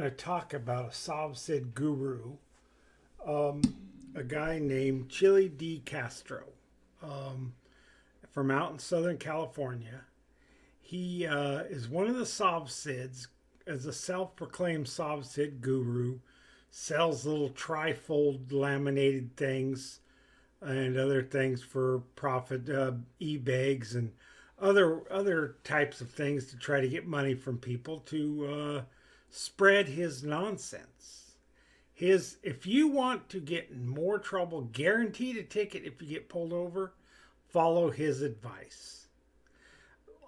to talk about a Sov Cit guru, a guy named Chilli De Castro, um, from out in Southern California. He is one of the Sov Cids, as a self-proclaimed Sov Cit guru, sells little trifold laminated things and other things for profit, e-bags and other types of things to try to get money from people to spread his nonsense. If you want to get in more trouble, guaranteed a ticket if you get pulled over, follow his advice.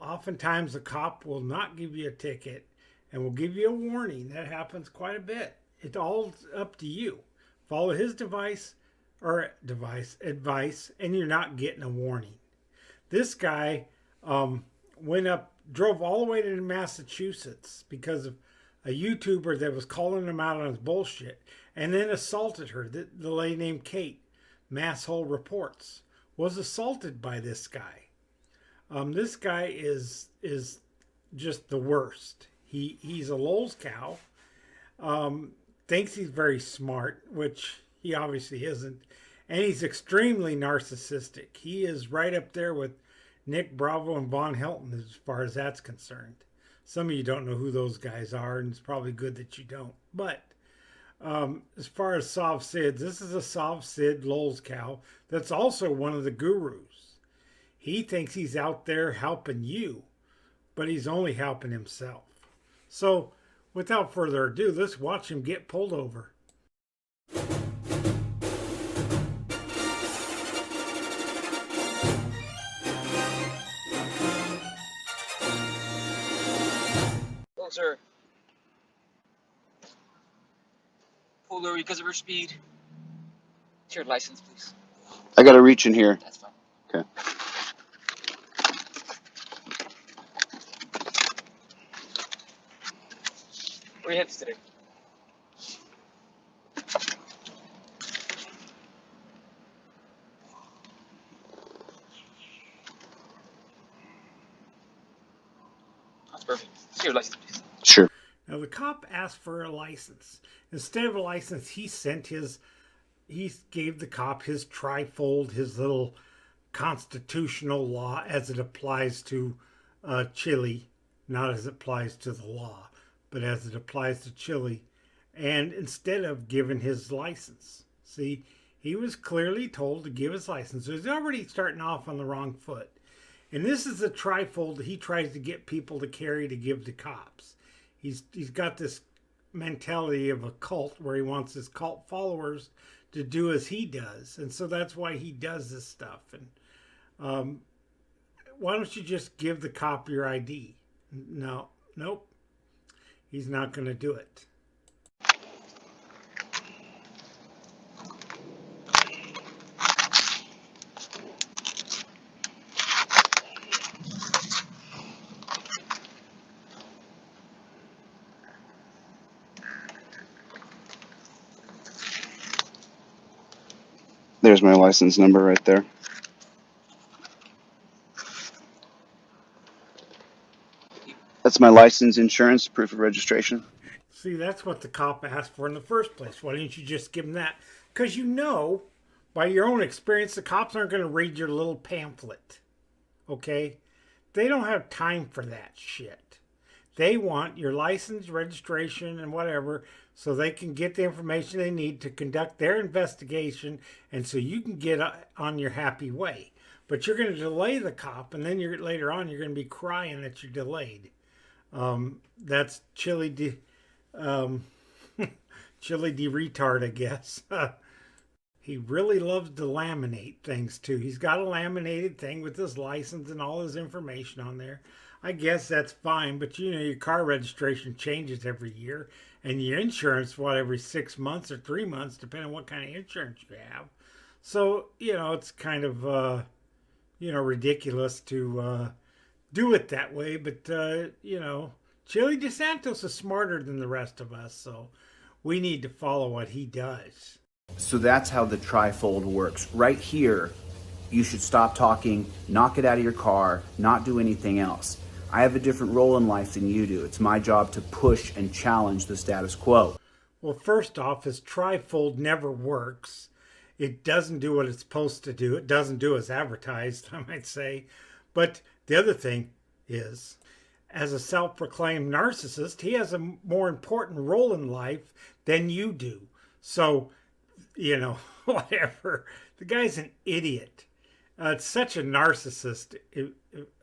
Oftentimes the cop will not give you a ticket and will give you a warning. That happens quite a bit. It's all up to you. Follow his advice, and you're not getting a warning. This guy drove all the way to Massachusetts because of a YouTuber that was calling him out on his bullshit, and then assaulted her. The lady named Kate, Masshole Reports, was assaulted by this guy. This guy is just the worst. He's a lol's cow. Thinks he's very smart, which he obviously isn't, and he's extremely narcissistic. He is right up there with Nick Bravo and Von Helton as far as that's concerned. Some of you don't know who those guys are, and it's probably good that you don't. But as far as Sov Cit, this is a Sov Cit lol's cow that's also one of the gurus. He thinks he's out there helping you, but he's only helping himself. So, without further ado, let's watch him get pulled over. Sir, pulled over because of her speed. It's your license, please. I gotta reach in here. That's fine. Okay. Where are you headed today? That's perfect. It's your license, please. Sure. Now the cop asked for a license. Instead of a license, he gave the cop his trifold, his little constitutional law as it applies to Chile, not as it applies to the law, but as it applies to Chile. And instead of giving his license, see, he was clearly told to give his license. So he's already starting off on the wrong foot. And this is the trifold that he tries to get people to carry to give to cops. He's got this mentality of a cult where he wants his cult followers to do as he does. And so that's why he does this stuff. And why don't you just give the cop your ID? Nope. He's not going to do it. There's my license number right there. That's my license, insurance, proof of registration. See, that's what the cop asked for in the first place. Why didn't you just give him that? Because you know, by your own experience, the cops aren't going to read your little pamphlet. Okay? They don't have time for that shit. They want your license, registration, and whatever so they can get the information they need to conduct their investigation and so you can get on your happy way. But you're going to delay the cop, and then later on you're going to be crying that you're delayed. That's Chilli De retard, I guess. He really loves to laminate things too. He's got a laminated thing with his license and all his information on there. I guess that's fine, but you know your car registration changes every year, and your insurance, every 6 months or 3 months, depending on what kind of insurance you have. So, it's kind of, ridiculous to do it that way. But, Chilli De Santos is smarter than the rest of us, so we need to follow what he does. So that's how the trifold works. Right here, you should stop talking, not get out of your car, not do anything else. I have a different role in life than you do. It's my job to push and challenge the status quo. Well, first off, his trifold never works. It doesn't do what it's supposed to do. It doesn't do as advertised, I might say. But the other thing is, as a self-proclaimed narcissist, he has a more important role in life than you do. So, whatever. The guy's an idiot. It's such a narcissist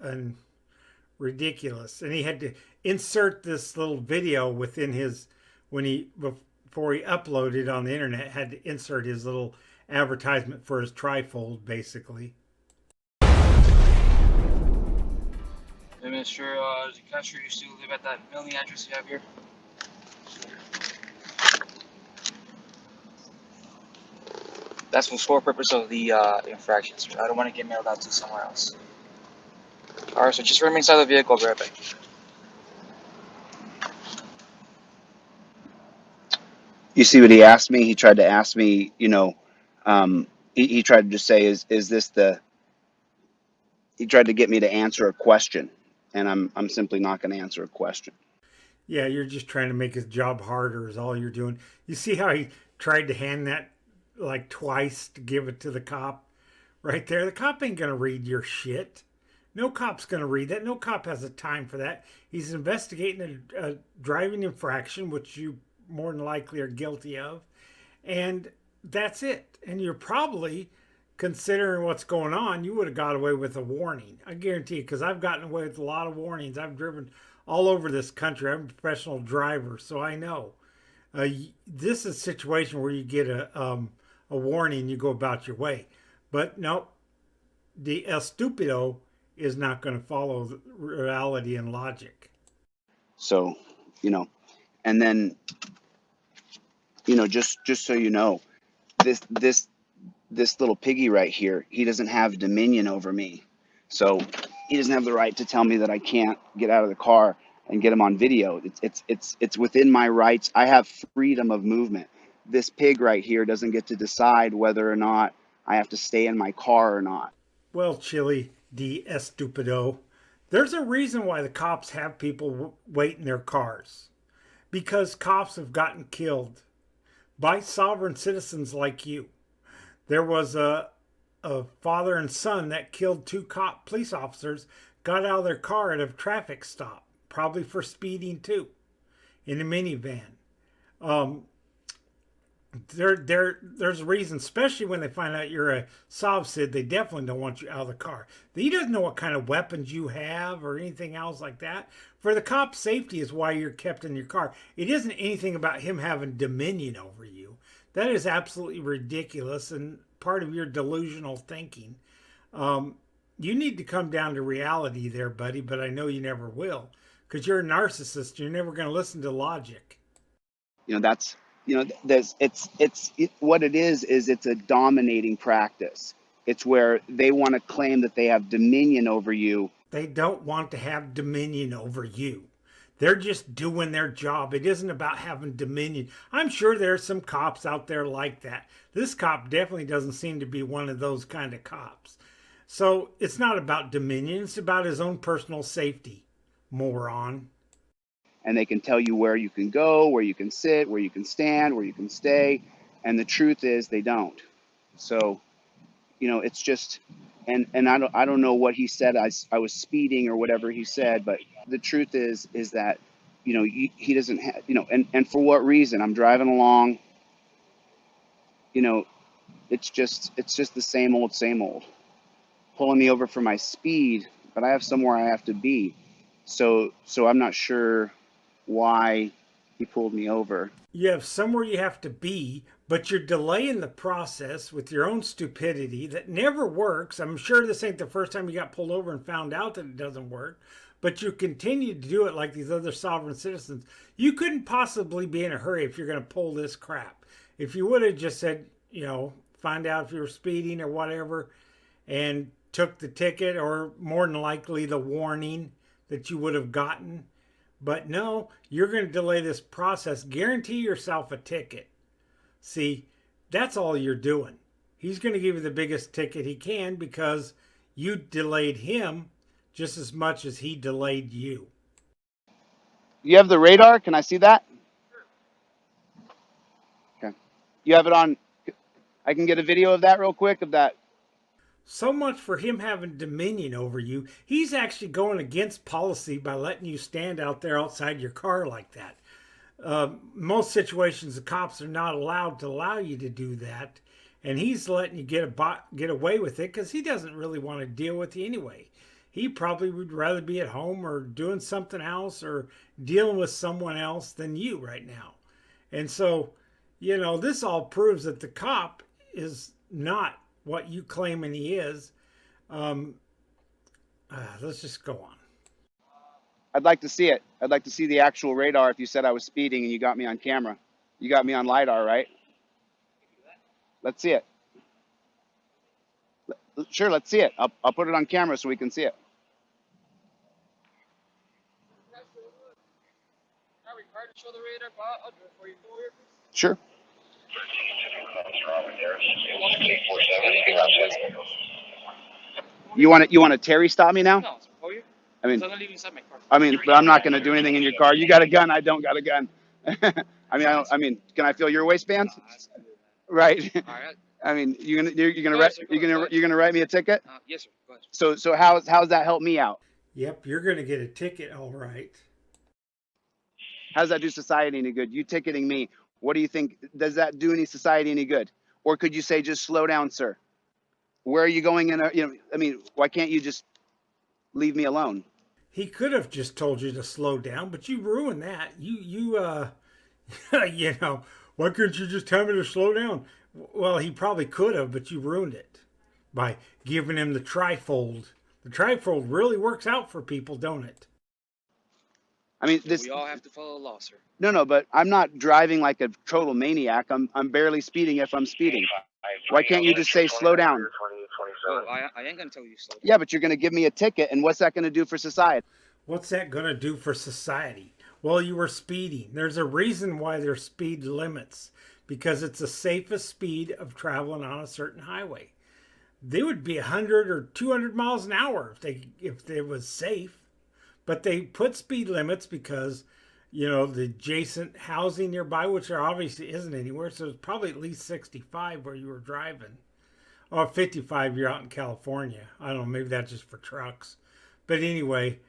and ridiculous. And he had to insert this little video within his, before he uploaded on the internet, had to insert his little advertisement for his trifold, basically. Hey, Mr. De Castro, you still live at that mailing address you have here? That's for sole purpose of the infraction, sir. I don't want to get mailed out to somewhere else. Alright, so just remain inside the vehicle, I'll be right back. You see what he asked me? He tried to ask me, he tried to just say, is this the, he tried to get me to answer a question, and I'm simply not going to answer a question. Yeah, you're just trying to make his job harder is all you're doing. You see how he tried to hand that like twice to give it to the cop right there? The cop ain't going to read your shit. No cop's going to read that. No cop has the time for that. He's investigating a driving infraction, which you more than likely are guilty of. And that's it. And you're probably, considering what's going on, you would have got away with a warning. I guarantee you, because I've gotten away with a lot of warnings. I've driven all over this country. I'm a professional driver, so I know. This is a situation where you get a warning, you go about your way. But no, the estupido is not going to follow reality and logic. So, and then, just so you know, this little piggy right here, he doesn't have dominion over me. So he doesn't have the right to tell me that I can't get out of the car and get him on video. It's within my rights. I have freedom of movement. This pig right here doesn't get to decide whether or not I have to stay in my car or not. Well, Chilli De Estupido, there's a reason why the cops have people wait in their cars. Because cops have gotten killed by sovereign citizens like you. There was a father and son that killed two police officers, got out of their car at a traffic stop, probably for speeding too, in a minivan. There's a reason, especially when they find out you're a Sov Cit, they definitely don't want you out of the car. He doesn't know what kind of weapons you have or anything else like that. For the cop's safety is why you're kept in your car. It isn't anything about him having dominion over you. That is absolutely ridiculous and part of your delusional thinking. You need to come down to reality there, buddy, but I know you never will. Because you're a narcissist. You're never going to listen to logic. What it is it's a dominating practice. It's where they want to claim that they have dominion over you. They don't want to have dominion over you. They're just doing their job. It isn't about having dominion. I'm sure there's some cops out there like that. This cop definitely doesn't seem to be one of those kind of cops. So it's not about dominion. It's about his own personal safety, moron. And they can tell you where you can go, where you can sit, where you can stand, where you can stay. And the truth is they don't. So, it's just, and I don't know what he said. I was speeding or whatever he said, but the truth is that, he doesn't have, and for what reason? I'm driving along, it's just the same old, pulling me over for my speed, but I have somewhere I have to be. So I'm not sure why he pulled me over. You have somewhere you have to be, but you're delaying the process with your own stupidity that never works. I'm sure this ain't the first time you got pulled over and found out that it doesn't work, but you continue to do it like these other sovereign citizens. You couldn't possibly be in a hurry if you're going to pull this crap. If you would have just said, find out if you were speeding or whatever, and took the ticket, or more than likely the warning that you would have gotten. But no, you're going to delay this process. Guarantee yourself a ticket. See, that's all you're doing. He's going to give you the biggest ticket he can because you delayed him just as much as he delayed you. You have the radar? Can I see that? Okay. You have it on. I can get a video of that real quick of that. So much for him having dominion over you. He's actually going against policy by letting you stand out there outside your car like that. Most situations, the cops are not allowed to allow you to do that, and he's letting you get away with it because he doesn't really want to deal with you anyway. He probably would rather be at home or doing something else or dealing with someone else than you right now. And so, this all proves that the cop is not what you claiming he is. Let's just go on. I'd like to see it. I'd like to see the actual radar if you said I was speeding and you got me on camera. You got me on LiDAR, right? Let's see it. Sure, let's see it. I'll put it on camera so we can see it. Are we required to show the radar? I'll do it for you. Sure. You want to Terry stop me now? No, it's for you. I mean, I'm gonna leave you inside my car. but I'm not going to do anything in your car. You got a gun. I don't got a gun. I mean, can I feel your waistband? Right. All right. I mean, you're gonna write me a ticket. Yes, sir. Go ahead. So how's that help me out? Yep, you're going to get a ticket, all right. How does that do society any good? You ticketing me. What do you think? Does that do any society any good? Or could you say, just slow down, sir? Where are you going why can't you just leave me alone? He could have just told you to slow down, but you ruined that. You why couldn't you just tell me to slow down? Well, he probably could have, but you ruined it by giving him the trifold. The trifold really works out for people, don't it? I mean, We all have to follow the law, sir. No, but I'm not driving like a total maniac. I'm barely speeding if I'm speeding. Why can't you just say slow down? Oh, I ain't gonna tell you to slow down. Yeah, but you're going to give me a ticket, and what's that going to do for society? What's that going to do for society? Well, you were speeding. There's a reason why there's speed limits, because it's the safest speed of traveling on a certain highway. They would be 100 or 200 miles an hour if it was safe. But they put speed limits because, the adjacent housing nearby, which there obviously isn't anywhere, so it's probably at least 65 where you were driving. Or 55 you're out in California. I don't know, maybe that's just for trucks. But anyway,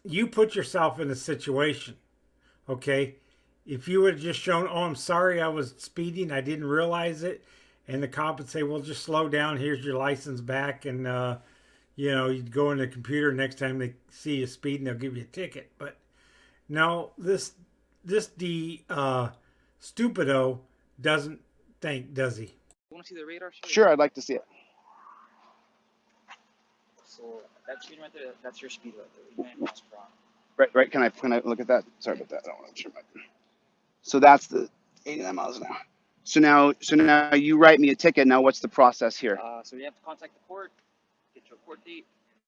you put yourself in a situation, okay? If you would have just shown, oh, I'm sorry I was speeding, I didn't realize it, and the cop would say, well, just slow down, here's your license back, and, you'd go in the computer, next time they see you speeding, they'll give you a ticket. But no, this stupido doesn't think, does he? You want to see the radar? Sure, I'd like to see it. So that speed right there, that's your speed right there. 89 miles per hour. Right. Can I look at that? Sorry about that. I don't want to turn my. So that's the 89 miles an hour. So now you write me a ticket. Now what's the process here? So you have to contact the court, get your court date,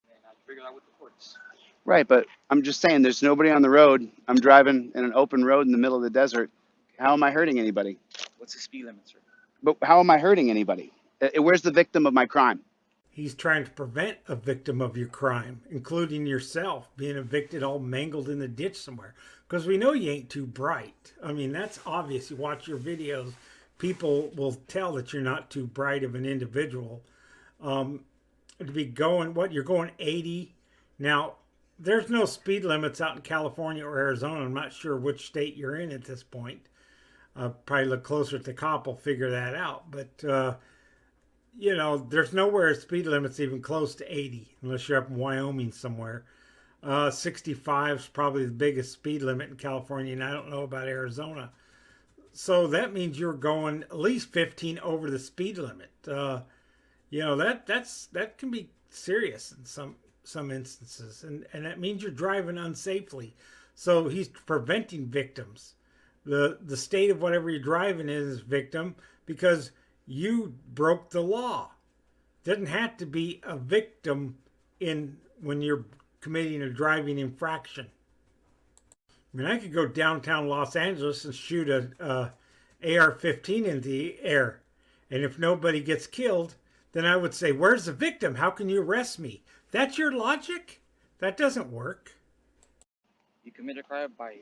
and figure out what the court's. Right, but I'm just saying, there's nobody on the road. I'm driving in an open road in the middle of the desert. How am I hurting anybody? What's the speed limit, sir? But how am I hurting anybody? Where's the victim of my crime? He's trying to prevent a victim of your crime, including yourself being evicted all mangled in the ditch somewhere. Because we know you ain't too bright. I mean, that's obvious. You watch your videos, people will tell that you're not too bright of an individual. To be going, you're going 80. Now, there's no speed limits out in California or Arizona. I'm not sure which state you're in at this point. Probably look closer at the cop will figure that out. But, there's nowhere speed limits even close to 80, unless you're up in Wyoming somewhere. 65 is probably the biggest speed limit in California, and I don't know about Arizona. So that means you're going at least 15 over the speed limit. That can be serious in some instances, and that means you're driving unsafely. So he's preventing victims. The state of whatever you're driving is victim because you broke the law. Doesn't have to be a victim when you're committing a driving infraction. I mean, I could go downtown Los Angeles and shoot a AR-15 in the air, and if nobody gets killed, then I would say, where's the victim? How can you arrest me? That's your logic? That doesn't work. You commit a crime by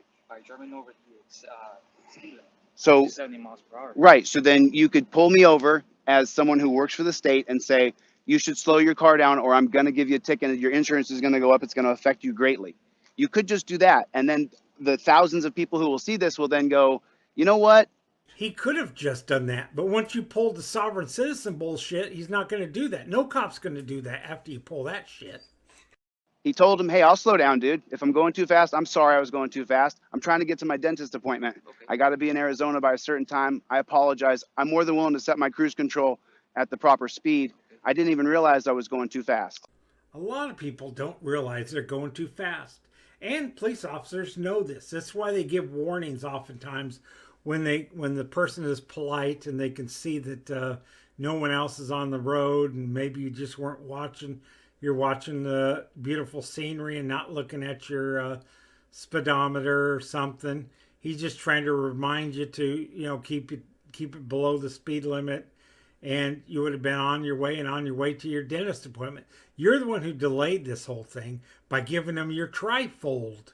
driving over the speed limit, So, 70 miles per hour. right. So then you could pull me over as someone who works for the state and say, you should slow your car down or I'm going to give you a ticket and your insurance is going to go up. It's going to affect you greatly. You could just do that. And then the thousands of people who will see this will then go, you know what? He could have just done that. But once you pulled the sovereign citizen bullshit, he's not going to do that. No cop's going to do that after you pull that shit. He told him, hey, I'll slow down, dude. If I'm going too fast, I'm sorry I was going too fast. I'm trying to get to my dentist appointment. Okay. I got to be in Arizona by a certain time. I apologize. I'm more than willing to set my cruise control at the proper speed. I didn't even realize I was going too fast. A lot of people don't realize they're going too fast. And police officers know this. That's why they give warnings oftentimes when the person is polite and they can see that no one else is on the road and maybe you just weren't watching. You're watching the beautiful scenery and not looking at your speedometer or something. He's just trying to remind you to, keep it below the speed limit, and you would have been on your way to your dentist appointment. You're the one who delayed this whole thing by giving them your trifold.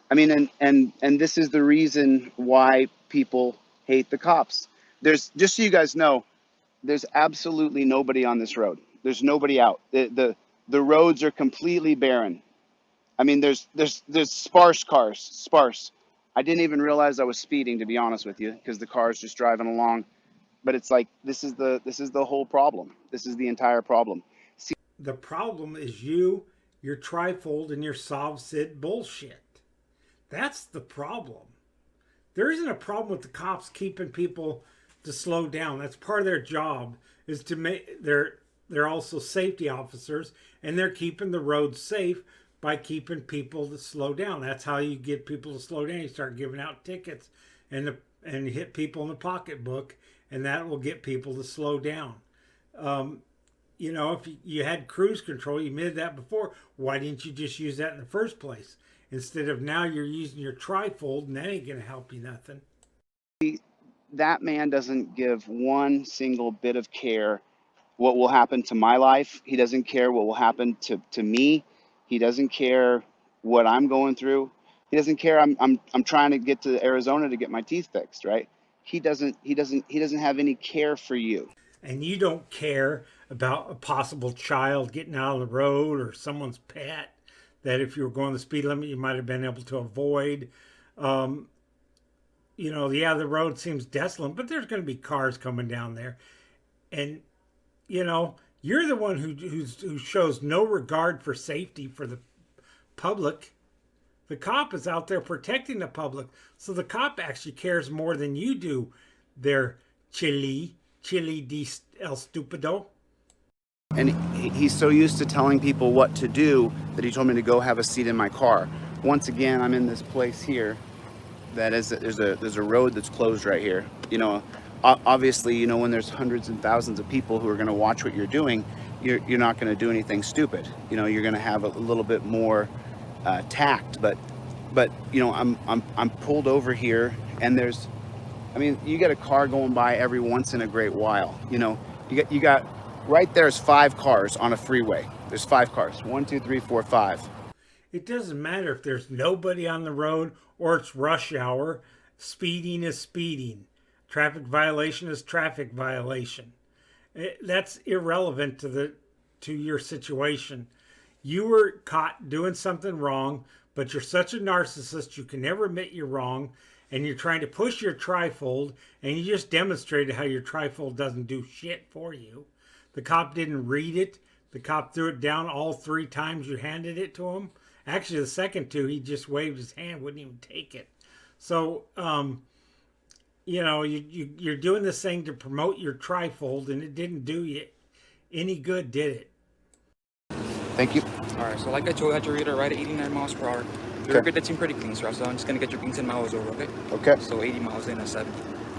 I mean, and this is the reason why people hate the cops. There's, just so you guys know, there's absolutely nobody on this road. There's nobody out. The roads are completely barren. I mean, there's sparse cars, sparse. I didn't even realize I was speeding, to be honest with you, because the car's just driving along. But it's like, this is the whole problem. This is the entire problem. See, the problem is your trifold, and your Sov Cit bullshit. That's the problem. There isn't a problem with the cops keeping people to slow down. That's part of their job, is to make they're also safety officers, and they're keeping the roads safe by keeping people to slow down. That's how you get people to slow down. You start giving out tickets and hit people in the pocketbook, and that will get people to slow down. If you had cruise control, you admitted that before, why didn't you just use that in the first place? Instead of now you're using your trifold, and that ain't going to help you nothing. that man doesn't give one single bit of care what will happen to my life. He doesn't care what will happen to me. He doesn't care what I'm going through. He doesn't care. I'm trying to get to Arizona to get my teeth fixed, right? He doesn't have any care for you. And you don't care about a possible child getting out of the road or someone's pet that if you were going the speed limit, you might have been able to avoid. The road seems desolate, but there's going to be cars coming down there. And, you're the one who shows no regard for safety for the public. The cop is out there protecting the public. So the cop actually cares more than you do. They're Chilli De El Stupido. And he's so used to telling people what to do that he told me to go have a seat in my car. Once again, I'm in this place here. There's a road that's closed right here. Obviously, when there's hundreds and thousands of people who are going to watch what you're doing, you're not going to do anything stupid. You're going to have a little bit more tact. But I'm pulled over here, and you get a car going by every once in a great while. You got right there's 5 cars on a freeway. There's 5 cars. 1, 2, 3, 4, 5. It doesn't matter if there's nobody on the road or it's rush hour. Speeding is speeding. Traffic violation is traffic violation. That's irrelevant to your situation. You were caught doing something wrong, but you're such a narcissist you can never admit you're wrong, and you're trying to push your trifold, and you just demonstrated how your trifold doesn't do shit for you. The cop didn't read it. The cop threw it down all 3 times you handed it to him. Actually, the second 2, he just waved his hand, wouldn't even take it. So, you're doing this thing to promote your trifold, and it didn't do you any good, did it? Thank you. All right, so like I told you, I had your reader right at 89 miles per hour. The record that seemed pretty clean, sir. So I'm just going to get your 10 miles over, okay? Okay. So 80 miles in at 7.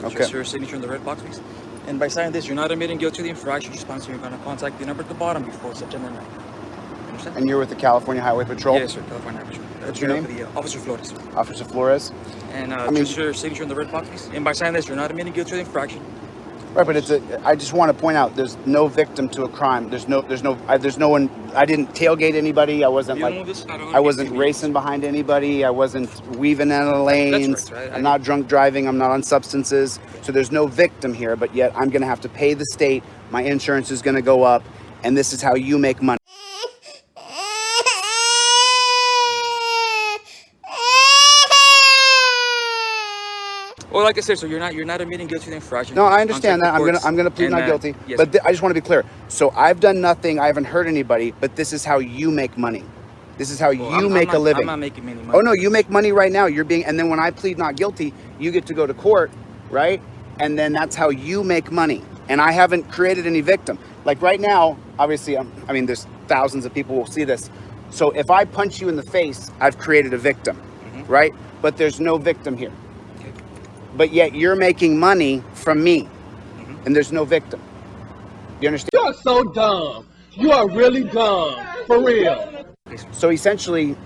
Okay. Just your signature in the red box, please. And by signing this, you're not admitting guilt to the infraction. Response, you're going to contact the number at the bottom before September 9th. Understand? And you're with the California Highway Patrol? Yes, sir. California Highway Patrol. What's your name? Officer Flores. Officer Flores? And just your signature in the red box, please. And by signing this, you're not admitting guilt to the infraction. Right, but I just want to point out, there's no victim to a crime. There's no one. I didn't tailgate anybody. I wasn't I wasn't racing behind anybody. I wasn't weaving out of lanes. Right. I'm not drunk driving. I'm not on substances. So there's no victim here, but yet I'm going to have to pay the state. My insurance is going to go up, and this is how you make money. Well, like I said, so you're not admitting guilty to the infraction. No, I understand that. I'm gonna plead not guilty. Yes. But I just want to be clear. So I've done nothing. I haven't hurt anybody. But this is how you make money. This is how you make a living. I'm not making any money. Oh no, you make money right now. And then when I plead not guilty, you get to go to court, right? And then that's how you make money. And I haven't created any victim. Like right now, obviously, I mean, there's thousands of people who will see this. So if I punch you in the face, I've created a victim, right? But there's no victim here. But yet you're making money from me, and there's no victim. You understand? You are so dumb. You are really dumb, for real. So essentially,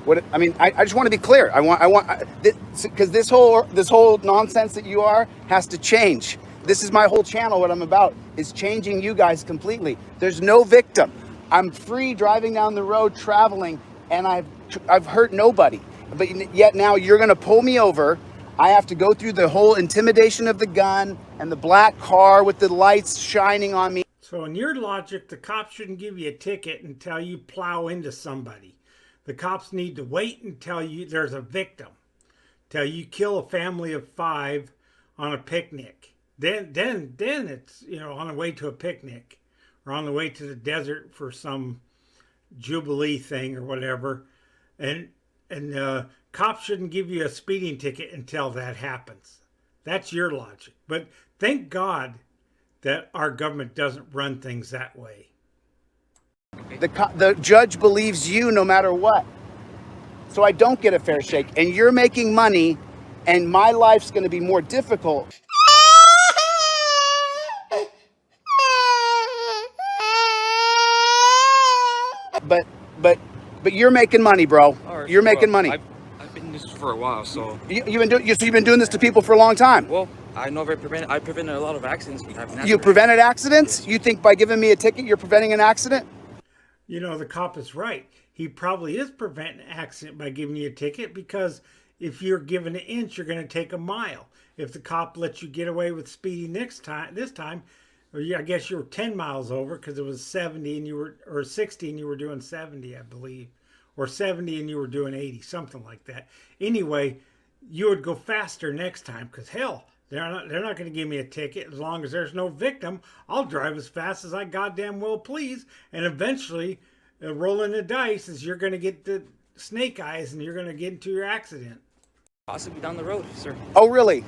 I just want to be clear. Because this whole nonsense that you are has to change. This is my whole channel. What I'm about is changing you guys completely. There's no victim. I'm free driving down the road, traveling, and I've hurt nobody. But yet now you're going to pull me over. I have to go through the whole intimidation of the gun and the black car with the lights shining on me. So in your logic, the cops shouldn't give you a ticket until you plow into somebody. The cops need to wait until there's a victim, till you kill a family of 5 on a picnic. Then it's, on the way to a picnic or on the way to the desert for some jubilee thing or whatever. And cops shouldn't give you a speeding ticket until that happens. That's your logic. But thank God that our government doesn't run things that way. The judge believes you no matter what. So I don't get a fair shake. And you're making money, and my life's going to be more difficult. But you're making money, bro. Right, you're making money. I've been in this for a while, so you've been doing this to people for a long time. Well, I know I prevented a lot of accidents. You prevented accidents? Yes. You think by giving me a ticket, you're preventing an accident? The cop is right. He probably is preventing an accident by giving you a ticket, because if you're given an inch, you're going to take a mile. If the cop lets you get away with speeding this time, or I guess you were 10 miles over because it was 70 or 60 and you were doing 70, I believe, or 70 and you were doing 80, something like that. Anyway, you would go faster next time, because hell, they're not going to give me a ticket as long as there's no victim. I'll drive as fast as I goddamn well please, and eventually, rolling the dice is you're going to get the snake eyes and you're going to get into your accident. Possibly down the road, sir. Oh, really?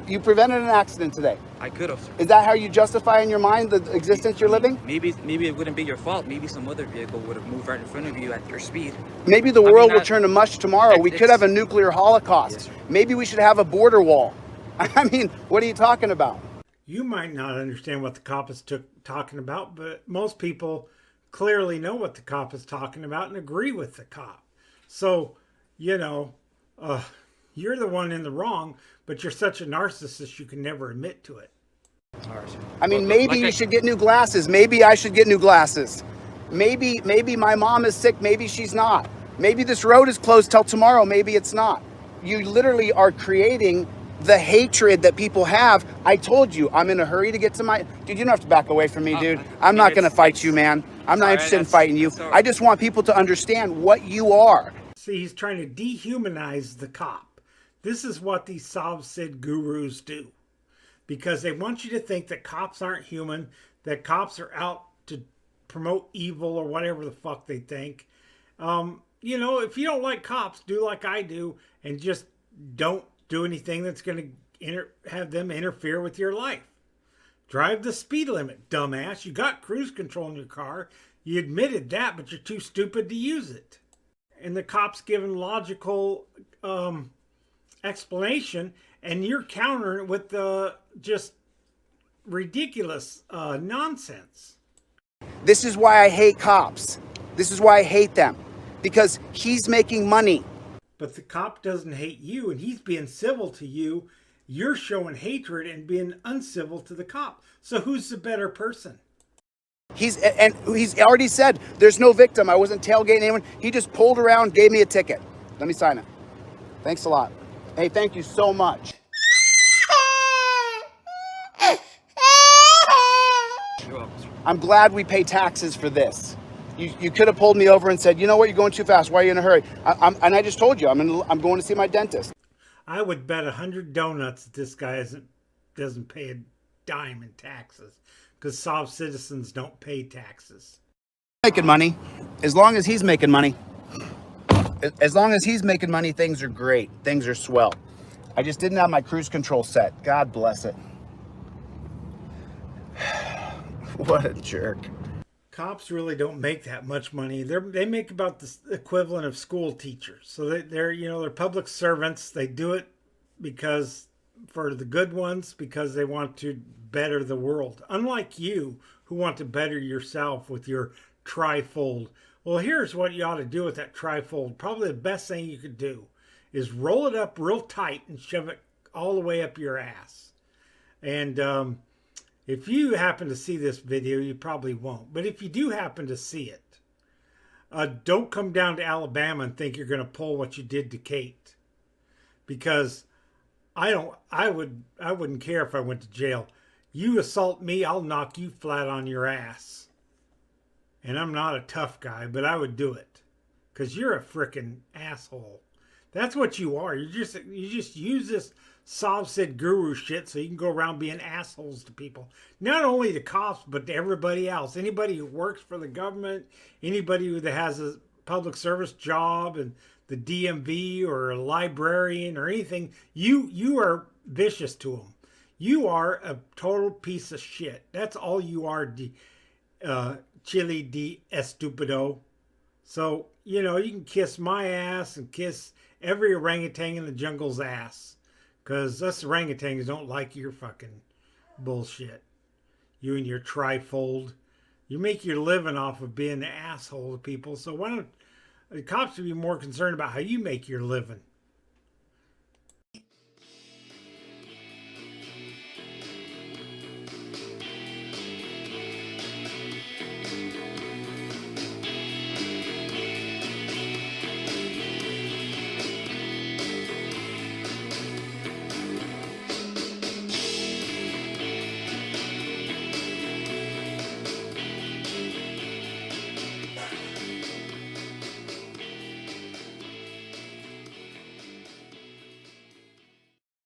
You prevented an accident today? I could have, sir. Is that how you justify in your mind the existence you're living? Maybe it wouldn't be your fault. Maybe some other vehicle would have moved right in front of you at your speed. Maybe the world will turn to mush tomorrow. We could have a nuclear holocaust. Yes, sir. Maybe we should have a border wall. I mean, what are you talking about? You might not understand what the cop is talking about, but most people clearly know what the cop is talking about and agree with the cop. So, you're the one in the wrong, but you're such a narcissist you can never admit to it. I mean, maybe you should get new glasses. Maybe I should get new glasses. Maybe my mom is sick. Maybe she's not. Maybe this road is closed till tomorrow. Maybe it's not. You literally are creating the hatred that people have. I told you, I'm in a hurry to get to my... Dude, you don't have to back away from me, dude. I'm not going to fight you, man. I'm not interested in fighting you. I just want people to understand what you are. See, he's trying to dehumanize the cop. This is what these Sov Cit gurus do. Because they want you to think that cops aren't human, that cops are out to promote evil or whatever the fuck they think. If you don't like cops, do like I do and just don't do anything that's going to have them interfere with your life. Drive the speed limit, dumbass. You got cruise control in your car. You admitted that, but you're too stupid to use it. And the cop's giving logical explanation, and you're countering it with just ridiculous nonsense. This is why I hate cops. This is why I hate them. Because he's making money. But the cop doesn't hate you, and he's being civil to you, You're showing hatred and being uncivil to the cop. So who's the better person? He's already said there's no victim. I wasn't tailgating anyone. He just pulled around, gave me a ticket. Let me sign it. Thanks a lot. Hey, thank you so much. I'm glad we pay taxes for this. You could have pulled me over and said, you know what, you're going too fast. Why are you in a hurry? And I just told you, I'm going to see my dentist. I would bet 100 donuts that this guy doesn't pay a dime in taxes, because Sov citizens don't pay taxes. Making money. As long as he's making money. As long as he's making money, things are great. Things are swell. I just didn't have my cruise control set. God bless it. What a jerk. Cops really don't make that much money. They make about the equivalent of school teachers. So they're public servants. They do it because for the good ones, because they want to better the world. Unlike you, who want to better yourself with your trifold. Well, here's what you ought to do with that trifold. Probably the best thing you could do is roll it up real tight and shove it all the way up your ass. And if you happen to see this video, you probably won't. But if you do happen to see it, don't come down to Alabama and think you're going to pull what you did to Kate. Because I wouldn't care if I went to jail. You assault me, I'll knock you flat on your ass. And I'm not a tough guy, but I would do it. Because you're a frickin' asshole. That's what you are. You just use this Sov Cit guru shit so you can go around being assholes to people. Not only to cops, but to everybody else. Anybody who works for the government, anybody that has a public service job and the DMV or a librarian or anything, you are vicious to them. You are a total piece of shit. That's all you are, Chilli De Estúpido. So, you can kiss my ass and kiss every orangutan in the jungle's ass. Because us orangutans don't like your fucking bullshit. You and your trifold. You make your living off of being an asshole to people. So why don't the cops should be more concerned about how you make your living?